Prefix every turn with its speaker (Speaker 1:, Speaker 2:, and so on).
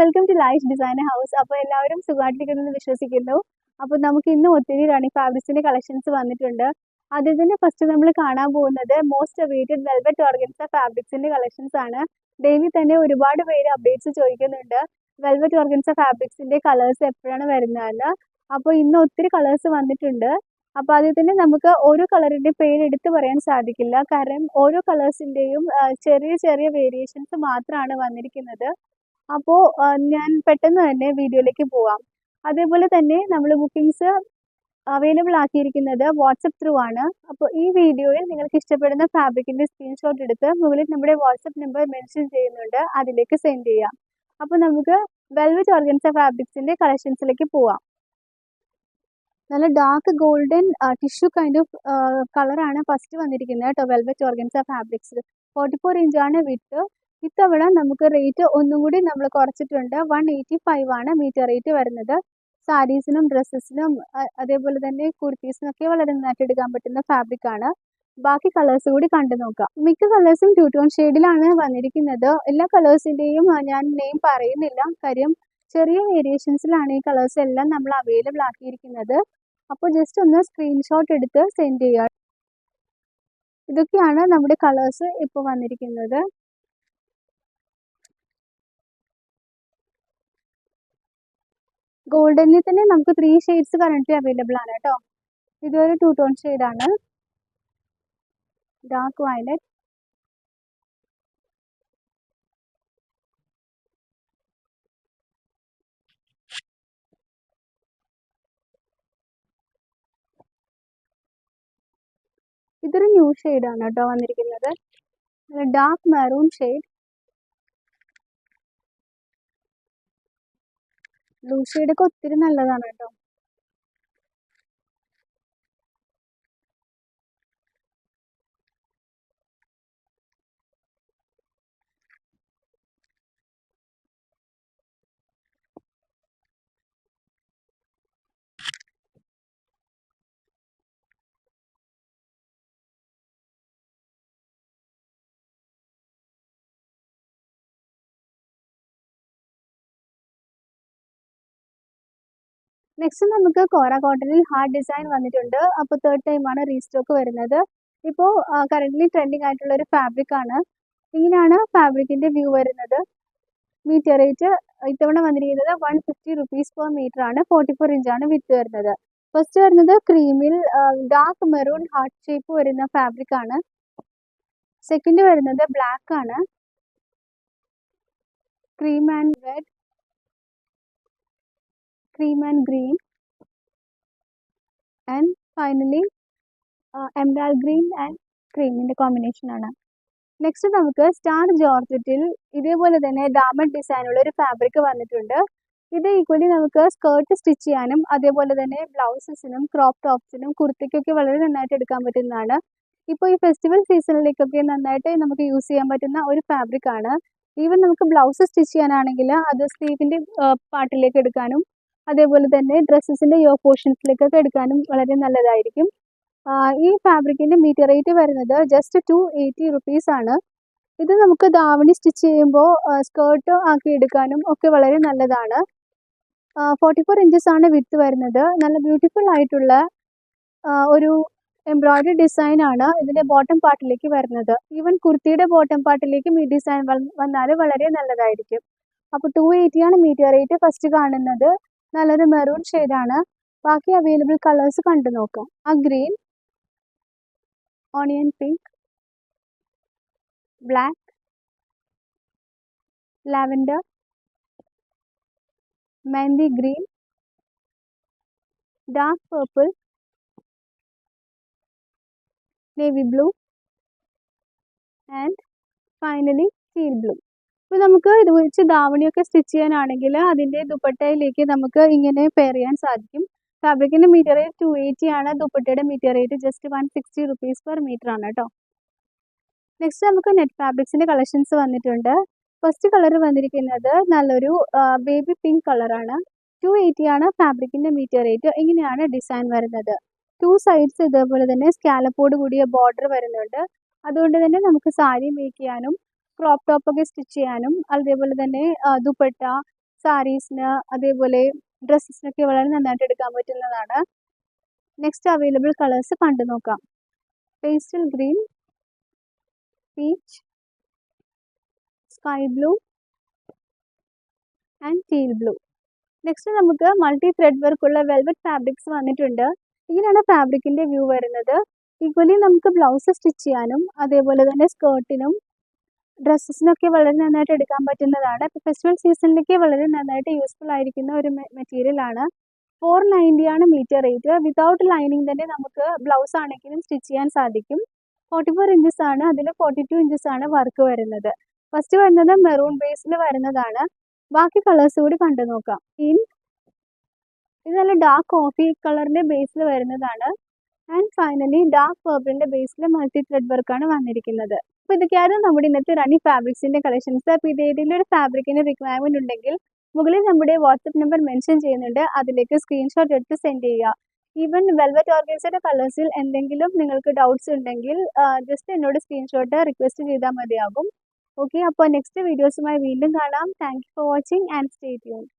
Speaker 1: Welcome to life designer house. അപ്പോൾ എല്ലാവരും സുഖമായിട്ടിരിക്കുന്നെന്ന് വിശ്വസിക്കുന്നു. അപ്പോൾ നമുക്ക് ഇന്ന് ഒത്തിരി റണ്ണിങ് ഫാബ്രിക്സിന്റെ കളക്ഷൻസ് വന്നിട്ടുണ്ട്. അതിൽ തന്നെ ഫസ്റ്റ് നമ്മൾ കാണാൻ പോകുന്നത് മോസ്റ്റ് അവൈറ്റഡ് വെൽവെറ്റ് ഓർഗൻസ ഫാബ്രിക്സിന്റെ കളക്ഷൻസ് ആണ്. ഡെയിലി തന്നെ ഒരുപാട് പേര് അപ്ഡേറ്റ്സ് ചോദിക്കുന്നുണ്ട് വെൽവെറ്റ് ഓർഗൻസ ഫാബ്രിക്സിന്റെ കളേഴ്സ് എപ്പോഴാണ് വരുന്നതെന്ന്. അപ്പോൾ ഇന്ന് ഒത്തിരി കളേഴ്സ് വന്നിട്ടുണ്ട്. അപ്പോൾ അതിൽ തന്നെ നമുക്ക് ഓരോ കളറിന്റെ പേര് എടുത്തു പറയാൻ സാധിക്കില്ല, കാരണം ഓരോ കളേഴ്സിന്റെയും ചെറിയ ചെറിയ വേരിയേഷൻസ് മാത്രമാണ് വന്നിരിക്കുന്നത്. അപ്പോൾ ഞാൻ പെട്ടെന്ന് തന്നെ വീഡിയോയിലേക്ക് പോവാം. അതേപോലെ തന്നെ നമ്മൾ ബുക്കിംഗ്സ് അവൈലബിൾ ആക്കിയിരിക്കുന്നത് വാട്സപ്പ് ത്രൂ ആണ്. അപ്പോൾ ഈ വീഡിയോയിൽ നിങ്ങൾക്ക് ഇഷ്ടപ്പെടുന്ന ഫാബ്രിക്കിന്റെ സ്ക്രീൻഷോട്ട് എടുത്ത് മുകളിൽ നമ്മുടെ വാട്സപ്പ് നമ്പർ മെൻഷൻ ചെയ്യുന്നുണ്ട്, അതിലേക്ക് സെൻഡ് ചെയ്യാം. അപ്പോൾ നമുക്ക് വെൽവെറ്റ് ഓർഗൻസ ഫാബ്രിക്സിന്റെ കളക്ഷൻസിലേക്ക് പോവാം. നല്ല dark golden tissue kind of കളറാണ് ഫസ്റ്റ് വന്നിരിക്കുന്നത് കേട്ടോ. വെൽവെറ്റ് ഓർഗൻസ ഫാബ്രിക്സ് 44 ഇഞ്ചാണ് വിത്ത്. ഇത്തവണ നമുക്ക് റേറ്റ് ഒന്നും കൂടി നമ്മൾ കുറച്ചിട്ടുണ്ട്. 185 ആണ് മീറ്റർ റേറ്റ് വരുന്നത്. സാരീസിനും ഡ്രസ്സസിനും അതേപോലെ തന്നെ കുർത്തീസിനൊക്കെ വളരെ നന്നായിട്ട് എടുക്കാൻ പറ്റുന്ന ഫാബ്രിക് ആണ്. ബാക്കി കളേഴ്സ് കൂടി കണ്ടു നോക്കാം. മിക്ക കളേഴ്സും 2 ടോൺ ഷെയ്ഡിലാണ് വന്നിരിക്കുന്നത്. എല്ലാ കളേഴ്സിന്റെയും ഞാൻ നെയിം പറയുന്നില്ല, കാര്യം ചെറിയ വേരിയേഷൻസിലാണ് ഈ കളേഴ്സ് എല്ലാം നമ്മൾ അവൈലബിൾ ആക്കിയിരിക്കുന്നത്. അപ്പോൾ ജസ്റ്റ് ഒന്ന് സ്ക്രീൻഷോട്ട് എടുത്ത് സെൻഡ് ചെയ്യുക. ഇതൊക്കെയാണ് നമ്മുടെ കളേഴ്സ് ഇപ്പോൾ വന്നിരിക്കുന്നത്. ഗോൾഡനിൽ തന്നെ നമുക്ക് 3 ഷെയ്ഡ്സ് കറന്റ് അവൈലബിൾ ആണ് കേട്ടോ. ഇതൊരു 2 ടോൺ ഷെയ്ഡാണ്, ഡാർക്ക് വയലറ്റ്, ഇതൊരു ന്യൂ ഷെയ്ഡാണ് കേട്ടോ വന്നിരിക്കുന്നത്. ഡാർക്ക് മെറൂൺ ഷെയ്ഡ്, ബ്ലൂ ഷെയ്ഡൊക്കെ ഒത്തിരി നല്ലതാണ് കേട്ടോ. നെക്സ്റ്റ് നമുക്ക് കോറ കോട്ടണിൽ ഹാർഡ് ഡിസൈൻ വന്നിട്ടുണ്ട്. അപ്പോൾ 3rd ടൈമാണ് റീസ്റ്റോക്ക് വരുന്നത്. ഇപ്പോൾ കറന്റ്ലി ട്രെൻഡിങ് ആയിട്ടുള്ള ഒരു ഫാബ്രിക് ആണ്. ഇങ്ങനെയാണ് ഫാബ്രിക്കിന്റെ വ്യൂ വരുന്നത്. മീറ്റർ റേറ്റ് ഇത്തവണ വന്നിരിക്കുന്നത് 150 റുപ്പീസ് പെർ മീറ്റർ ആണ്. 44 ഇഞ്ചാണ് വിത്ത് വരുന്നത്. ഫസ്റ്റ് വരുന്നത് ക്രീമിൽ ഡാർക്ക് മെറൂൺ ഹാർട്ട് ഷേപ്പ് വരുന്ന ഫാബ്രിക് ആണ്. സെക്കൻഡ് വരുന്നത് ബ്ലാക്ക് ആണ്, cream and red, cream and green, and finally emerald green and cream in the combination ആണ്. നെക്സ്റ്റ് നമുക്ക് സ്റ്റാർ ജോർജറ്റിൽ ഇതേപോലെ തന്നെ ഡയമണ്ട് ഡിസൈൻ ഉള്ള ഒരു ഫാബ്രിക് വന്നിട്ടുണ്ട്. ഇത് ഈക്വലി നമുക്ക് സ്കേർട്ട് സ്റ്റിച്ച് ചെയ്യാനും അതേപോലെ തന്നെ ബ്ലൗസസിനും ക്രോപ്പ് ടോപ്സിനും കുർത്തിക്കൊക്കെ വളരെ നന്നായിട്ട് എടുക്കാൻ പറ്റുന്നതാണ്. ഇപ്പോൾ ഈ ഫെസ്റ്റിവൽ സീസണിലേക്കൊക്കെ നന്നായിട്ട് നമുക്ക് യൂസ് ചെയ്യാൻ പറ്റുന്ന ഒരു ഫാബ്രിക് ആണ്. ഈവൻ നമുക്ക് ബ്ലൗസ് സ്റ്റിച്ച് ചെയ്യാനാണെങ്കിൽ അത് സ്ലീവിന്റെ പാർട്ടിലേക്ക് എടുക്കാനും അതേപോലെ തന്നെ ഡ്രസ്സസിന്റെ യോ പോർഷൻസിലേക്കൊക്കെ എടുക്കാനും വളരെ നല്ലതായിരിക്കും. ഈ ഫാബ്രിക്കിന്റെ മീറ്റർ റേറ്റ് വരുന്നത് ജസ്റ്റ് 280 റുപ്പീസ് ആണ്. ഇത് നമുക്ക് ദാവണി സ്റ്റിച്ച് ചെയ്യുമ്പോൾ സ്കേർട്ട് ആക്കി എടുക്കാനും ഒക്കെ വളരെ നല്ലതാണ്. 44 ഇഞ്ചസ് ആണ് വിത്ത് വരുന്നത്. നല്ല ബ്യൂട്ടിഫുൾ ആയിട്ടുള്ള ഒരു എംബ്രോയിഡറി ഡിസൈൻ ആണ് ഇതിന്റെ ബോട്ടം പാർട്ടിലേക്ക് വരുന്നത്. ഈവൻ കുർത്തിയുടെ ബോട്ടം പാർട്ടിലേക്കും ഈ ഡിസൈൻ വന്നാൽ വളരെ നല്ലതായിരിക്കും. അപ്പോൾ 280 ആണ് മീറ്റർ റേറ്റ്. ഫസ്റ്റ് കാണുന്നത് നല്ലൊരു മെറൂൺ ഷെയ്ഡാണ്. ബാക്കി അവൈലബിൾ കളേഴ്സ് കണ്ടു നോക്കാം. ആ green, onion pink, black, lavender, mehndi green, dark purple, navy blue and finally teal blue. ഇപ്പോൾ നമുക്ക് ഇത് വെച്ച് ദാവണിയൊക്കെ സ്റ്റിച്ച് ചെയ്യാനാണെങ്കിൽ അതിന്റെ ദുപ്പട്ടയിലേക്ക് നമുക്ക് ഇങ്ങനെ പെയർ ചെയ്യാൻ സാധിക്കും. ഫാബ്രിക്കിന്റെ മീറ്റർ റേറ്റ് 280 ആണ്. ദുപ്പട്ടയുടെ meter rate just 160 rupees per meter ആണ് കേട്ടോ. നെക്സ്റ്റ് നമുക്ക് നെറ്റ് ഫാബ്രിക്സിന്റെ കളക്ഷൻസ് വന്നിട്ടുണ്ട്. ഫസ്റ്റ് കളർ വന്നിരിക്കുന്നത് നല്ലൊരു ബേബി പിങ്ക് കളറാണ്. 280 ആണ് ഫാബ്രിക്കിന്റെ മീറ്റർ റേറ്റ്. ഇങ്ങനെയാണ് ഡിസൈൻ വരുന്നത്. 2 സൈഡ്സ് ഇതേപോലെ തന്നെ സ്കാലപ്പോട് കൂടിയ ബോർഡർ വരുന്നുണ്ട്. അതുകൊണ്ട് തന്നെ നമുക്ക് സാരി മേക്ക് ചെയ്യാനും ക്രോപ്പ് ടോപ്പ് ഒക്കെ സ്റ്റിച്ച് ചെയ്യാനും അതേപോലെ തന്നെ ദുപ്പട്ട സാരീസിന് അതേപോലെ ഡ്രസ്സസിനൊക്കെ വളരെ നന്നായിട്ട് എടുക്കാൻ പറ്റുന്നതാണ്. നെക്സ്റ്റ് അവൈലബിൾ കളേഴ്സ് കണ്ടു നോക്കാം. Pastel green, peach, sky blue and teal blue. Next നമുക്ക് മൾട്ടി ത്രെഡ് വർക്കുള്ള വെൽവെറ്റ് ഫാബ്രിക്സ് വന്നിട്ടുണ്ട്. ഇങ്ങനെയാണ് ഫാബ്രിക്കിന്റെ വ്യൂ വരുന്നത്. ഈക്വലി നമുക്ക് ബ്ലൗസ് സ്റ്റിച്ച് ചെയ്യാനും അതേപോലെ തന്നെ സ്കേർട്ടിനും ഡ്രസ്സസിനൊക്കെ വളരെ നന്നായിട്ട് എടുക്കാൻ പറ്റുന്നതാണ്. ഇപ്പോൾ ഫെസ്റ്റിവൽ സീസണിലേക്ക് വളരെ നന്നായിട്ട് യൂസ്ഫുൾ ആയിരിക്കുന്ന ഒരു മെറ്റീരിയൽ ആണ്. 490 ആണ് മീറ്റർ റേറ്റ്. വിതൗട്ട് ലൈനിങ് തന്നെ നമുക്ക് ബ്ലൗസ് ആണെങ്കിലും സ്റ്റിച്ച് ചെയ്യാൻ സാധിക്കും. 44 ഇഞ്ചസ് ആണ്, അതിൽ 42 ഇഞ്ചസ് ആണ് വർക്ക് വരുന്നത്. ഫസ്റ്റ് വരുന്നത് മെറൂൺ ബേസിൽ വരുന്നതാണ്. ബാക്കി കളേഴ്സ് കൂടി കണ്ടു നോക്കാം. ഇത് നല്ല ഡാർക്ക് കോഫി കളറിന്റെ ബേസിൽ വരുന്നതാണ്. ആൻഡ് ഫൈനലി ഡാർക്ക് പർപ്പിളിന്റെ ബേസിൽ മൾട്ടി ത്രെഡ് വർക്കാണ് വന്നിരിക്കുന്നത്. അപ്പോൾ ഇതൊക്കെയായിരുന്നു നമ്മുടെ ഇന്നത്തെ റണ്ണി ഫാബ്രിക്സിന്റെ കളക്ഷൻസ്. അപ്പോൾ ഇത് ഏതെങ്കിലും ഒരു ഫാബ്രിക്കിന് റിക്വയർമെന്റ് ഉണ്ടെങ്കിൽ മുകളിൽ നമ്മുടെ വാട്സപ്പ് നമ്പർ മെൻഷൻ ചെയ്യുന്നുണ്ട്, അതിലേക്ക് സ്ക്രീൻഷോട്ട് എടുത്ത് സെൻഡ് ചെയ്യുക. ഈവൻ വെൽവെറ്റ് ഓർഗൻസയുടെ കളേഴ്സിൽ എന്തെങ്കിലും നിങ്ങൾക്ക് ഡൗട്ട്സ് ഉണ്ടെങ്കിൽ ജസ്റ്റ് എന്നോട് സ്ക്രീൻഷോട്ട് റിക്വസ്റ്റ് ചെയ്താൽ മതിയാകും. ഓക്കെ, അപ്പോൾ നെക്സ്റ്റ് വീഡിയോസുമായി വീണ്ടും കാണാം. Thank you for watching and stay tuned.